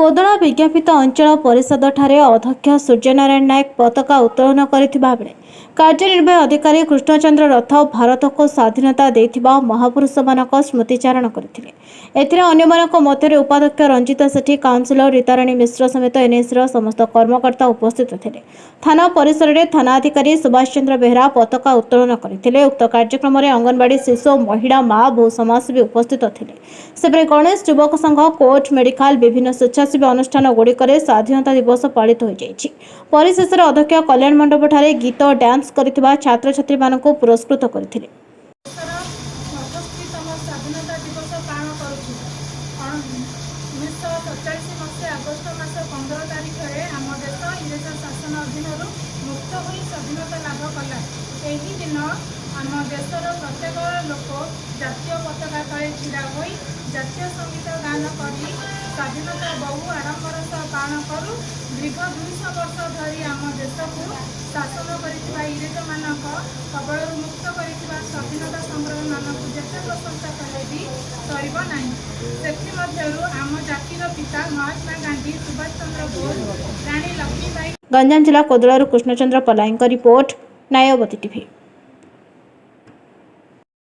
कोदला विज्ञापित अंचल परिषद ठारे अध्यक्ष सूर्यनारायण नायक पताका उत्तोलन करथिबा बेले कार्यनिर्वाही अधिकारी कृष्णचंद्र रथ भारत को स्वाधीनता देथिबा महापुरुष मानक स्मृतिचारण करथिले। एथिरे अन्यमानक मध्यरे उपाध्यक्ष रंजित सेठी, काउंसिलर रीताराणी मिश्र समेत एनएसर समस्त कर्मकर्ता उपस्थित थिले। थाना परिसर में थाना अधिकारी सुभाष चंद्र बेहरा पताका उत्तोलन करथिले। उक्त कार्यक्रम में अंगनवाड़ी शिशु महिला माँ बहु समाजसेवी उपस्थित थिले। सेपरे गणेश युवक संघ कोर्ट मेडिकल विभिन्न स्वेच्छासेवी अनुष्ठान गुड़िकर स्वाधीनता दिवस पालित हो जाइछि। परिशेष अध्यक्ष कल्याण मंडप ठारे गीत डांस करिथिबा छात्र छात्री मानकु पुरस्कृत करथिले। स्वाधीनता दिवस पालन करुछु 1947 मसीहा अगस्त मास 15 तारिख रे आम देश इंग्रेज शासन अधीन मुक्त होई स्वाधीनता लाभ कला। एही दिन आम देशर प्रत्येक लोक जातीय पताका तले छिड़ा होई जातीय संगीत गान करी स्वाधीनता बहु आडंबर सह पालन करू। दीर्घ 200 वर्ष धरी आम देश को शासन करिथिबा इंग्रेज मानक कबल मुक्त करिथिबा स्वाधीनता संग्रामी मानक जेते प्रशंसा कले भी सरीब नाही। सेथिमध्यरु आम जातिर पिता महात्मा गांधी, सुभाष चंद्र बोस, रानी लक्ष्मीबाई। गंजाम जिला कोदलारू कृष्णचंद्र पलाईंक रिपोर्ट, न्यायवती टीवी।